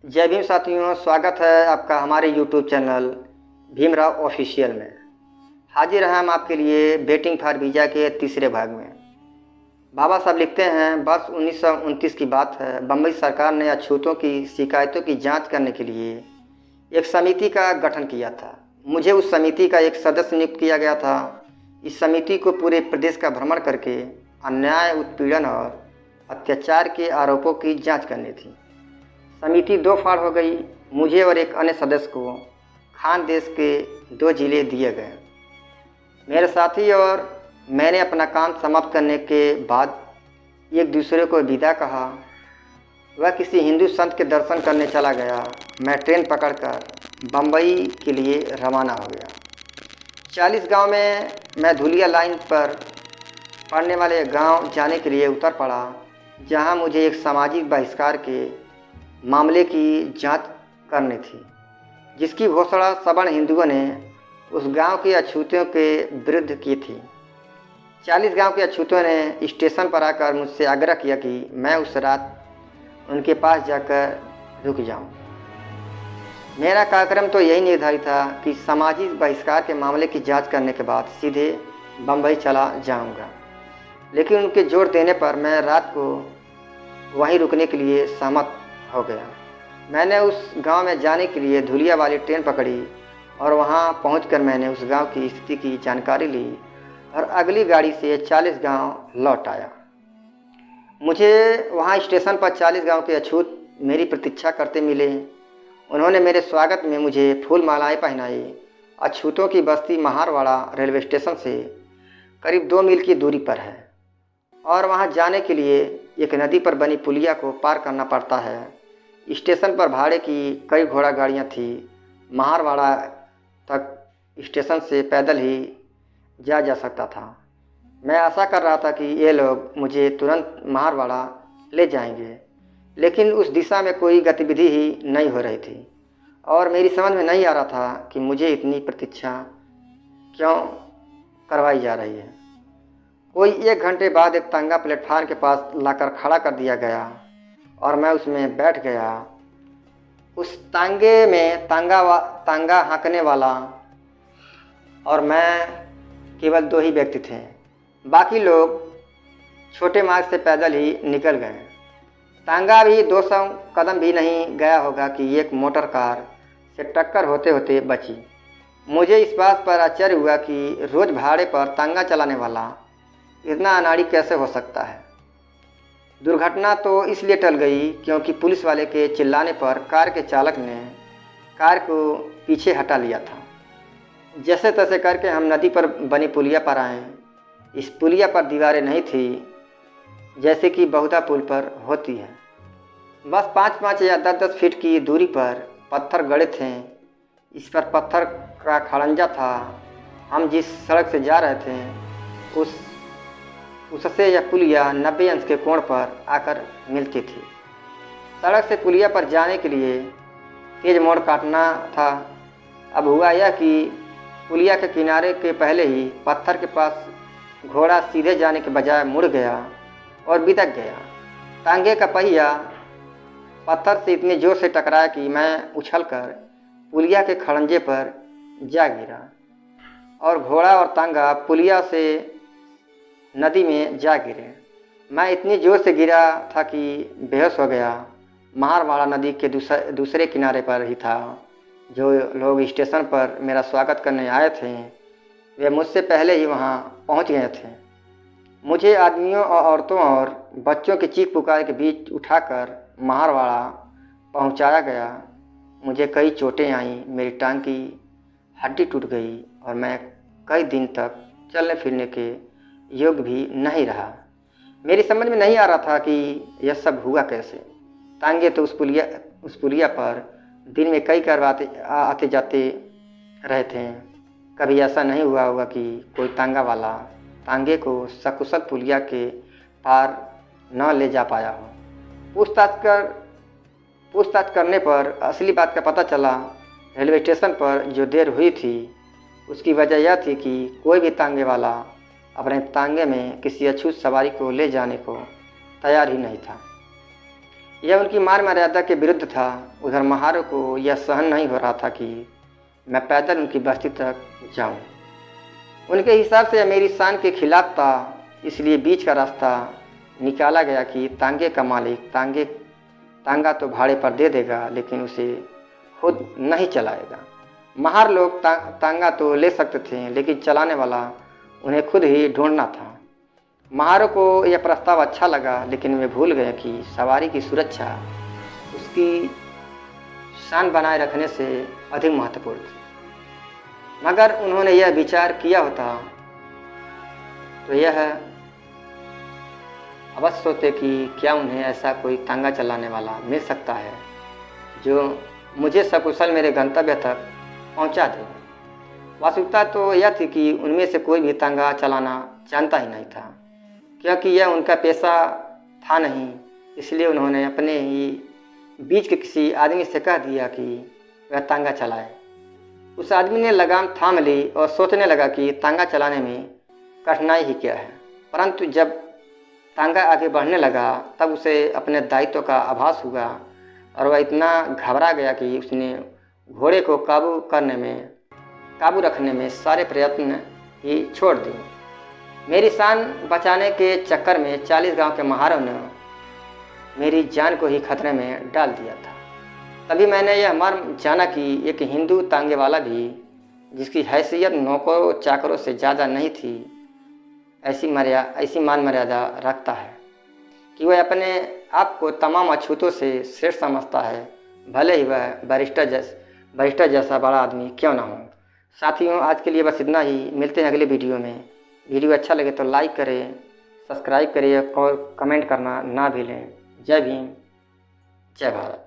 जय भीम साथियों, स्वागत है आपका हमारे YouTube चैनल भीमराव ऑफिशियल में। हाजिर हैं हम आपके लिए वेटिंग फॉर वीज़ा के तीसरे भाग में। बाबा साहब लिखते हैं, वर्ष 1929 की बात है। बम्बई सरकार ने अछूतों की शिकायतों की जांच करने के लिए एक समिति का गठन किया था। मुझे उस समिति का एक सदस्य नियुक्त किया गया था। इस समिति को पूरे प्रदेश का भ्रमण करके अन्याय, उत्पीड़न और अत्याचार के आरोपों की जाँच करनी थी। समिति दो फाड़ हो गई। मुझे और एक अन्य सदस्य को खान देश के 2 जिले दिए गए। मेरे साथी और मैंने अपना काम समाप्त करने के बाद एक दूसरे को विदा कहा। वह किसी हिंदू संत के दर्शन करने चला गया। मैं ट्रेन पकड़कर बम्बई के लिए रवाना हो गया। 40 गांव में मैं धुलिया लाइन पर पड़ने वाले गांव जाने के लिए उतर पड़ा, जहां मुझे एक सामाजिक बहिष्कार के मामले की जांच करनी थी, जिसकी घोषणा सवर्ण हिंदुओं ने उस गांव के अछूतों के विरुद्ध की थी। 40 गांव के अछूतों ने स्टेशन पर आकर मुझसे आग्रह किया कि मैं उस रात उनके पास जाकर रुक जाऊं। मेरा कार्यक्रम तो यही निर्धारित था कि सामाजिक बहिष्कार के मामले की जांच करने के बाद सीधे बम्बई चला जाऊंगा, लेकिन उनके जोर देने पर मैं रात को वहीं रुकने के लिए सहमत हो गया। मैंने उस गांव में जाने के लिए धुलिया वाली ट्रेन पकड़ी और वहां पहुंचकर मैंने उस गांव की स्थिति की जानकारी ली और अगली गाड़ी से 40 गांव लौट आया। मुझे वहां स्टेशन पर 40 गांव के अछूत मेरी प्रतीक्षा करते मिले। उन्होंने मेरे स्वागत में मुझे फूल मालाएं पहनाई। अछूतों की बस्ती महारवाड़ा रेलवे स्टेशन से करीब 2 मील की दूरी पर है और वहां जाने के लिए एक नदी पर बनी पुलिया को पार करना पड़ता है। स्टेशन पर भाड़े की कई घोड़ा गाड़ियाँ थी। महारवाड़ा तक स्टेशन से पैदल ही जा सकता था। मैं आशा कर रहा था कि ये लोग मुझे तुरंत महारवाड़ा ले जाएंगे, लेकिन उस दिशा में कोई गतिविधि ही नहीं हो रही थी और मेरी समझ में नहीं आ रहा था कि मुझे इतनी प्रतीक्षा क्यों करवाई जा रही है। कोई 1 घंटे बाद एक तांगा प्लेटफार्म के पास लाकर खड़ा कर दिया गया और मैं उसमें बैठ गया। उस तांगे में तांगा हाँकने वाला और मैं केवल 2 ही व्यक्ति थे। बाकी लोग छोटे मार्ग से पैदल ही निकल गए। तांगा भी 200 कदम भी नहीं गया होगा कि एक मोटर कार से टक्कर होते होते बची। मुझे इस बात पर आश्चर्य हुआ कि रोज़ भाड़े पर तांगा चलाने वाला इतना अनाड़ी कैसे हो सकता है। दुर्घटना तो इसलिए टल गई क्योंकि पुलिस वाले के चिल्लाने पर कार के चालक ने कार को पीछे हटा लिया था। जैसे तैसे करके हम नदी पर बनी पुलिया पर आए। इस पुलिया पर दीवारें नहीं थी जैसे कि बहुधा पुल पर होती है। बस 5-5 या 10-10 फीट की दूरी पर पत्थर गड़े थे। इस पर पत्थर का खड़ंजा था। हम जिस सड़क से जा रहे थे उससे यह पुलिया 90 अंश के कोण पर आकर मिलती थी। सड़क से पुलिया पर जाने के लिए तेज मोड़ काटना था। अब हुआ यह कि पुलिया के किनारे के पहले ही पत्थर के पास घोड़ा सीधे जाने के बजाय मुड़ गया और बिदक गया। तांगे का पहिया पत्थर से इतने जोर से टकराया कि मैं उछलकर पुलिया के खड़ंजे पर जा गिरा और घोड़ा और तांगा पुलिया से नदी में जा गिरे। मैं इतनी जोर से गिरा था कि बेहोश हो गया। महारवाड़ा नदी के दूसरे किनारे पर ही था। जो लोग स्टेशन पर मेरा स्वागत करने आए थे वे मुझसे पहले ही वहां पहुंच गए थे। मुझे आदमियों और औरतों और बच्चों की चीख पुकार के बीच उठाकर महारवाड़ा पहुंचाया गया। मुझे कई चोटें आईं। मेरी टांग की हड्डी टूट गई और मैं कई दिन तक चलने फिरने के योग भी नहीं रहा। मेरी समझ में नहीं आ रहा था कि यह सब हुआ कैसे। तांगे तो उस पुलिया पर दिन में कई बार आते जाते रहे थे। कभी ऐसा नहीं हुआ होगा कि कोई तांगा वाला तांगे को सकुशल पुलिया के पार न ले जा पाया हो। पूछताछ करने पर असली बात का पता चला। रेलवे स्टेशन पर जो देर हुई थी उसकी वजह यह थी कि कोई भी तांगे वाला अपने तांगे में किसी अछूत सवारी को ले जाने को तैयार ही नहीं था। यह उनकी मान मर्यादा के विरुद्ध था। उधर महारों को यह सहन नहीं हो रहा था कि मैं पैदल उनकी बस्ती तक जाऊं। उनके हिसाब से यह मेरी शान के खिलाफ था, इसलिए बीच का रास्ता निकाला गया कि तांगे का मालिक तांगा तो भाड़े पर दे देगा, लेकिन उसे खुद नहीं चलाएगा। महार लोग तांगा तो ले सकते थे, लेकिन चलाने वाला उन्हें खुद ही ढूंढना था। महारों को यह प्रस्ताव अच्छा लगा, लेकिन वे भूल गए कि सवारी की सुरक्षा उसकी शान बनाए रखने से अधिक महत्वपूर्ण थी। मगर उन्होंने यह विचार किया होता तो यह अवश्य सोचते कि क्या उन्हें ऐसा कोई तांगा चलाने वाला मिल सकता है जो मुझे सकुशल मेरे गंतव्य तक पहुंचा दे। वास्तविकता तो यह थी कि उनमें से कोई भी तांगा चलाना जानता ही नहीं था, क्योंकि यह उनका पेशा था नहीं। इसलिए उन्होंने अपने ही बीच के किसी आदमी से कह दिया कि वह तांगा चलाए। उस आदमी ने लगाम थाम ली और सोचने लगा कि तांगा चलाने में कठिनाई ही क्या है। परंतु जब तांगा आगे बढ़ने लगा तब उसे अपने दायित्व का आभास हुआ और वह इतना घबरा गया कि उसने घोड़े को काबू रखने में सारे प्रयत्न ही छोड़ दिए। मेरी शान बचाने के चक्कर में 40 गांव के महारों ने मेरी जान को ही खतरे में डाल दिया था। तभी मैंने यह मर्म जाना कि एक हिंदू तांगे वाला भी, जिसकी हैसियत नौकरों चाकरों से ज़्यादा नहीं थी, ऐसी मान मर्यादा रखता है कि वह अपने आप को तमाम अछूतों से श्रेष्ठ समझता है, भले ही वह बैरिस्टर जैसा बड़ा आदमी क्यों ना हो। साथियों, आज के लिए बस इतना ही। मिलते हैं अगले वीडियो में। वीडियो अच्छा लगे तो लाइक करें, सब्सक्राइब करिए और कमेंट करना ना भूलें। जय भीम, जय भारत।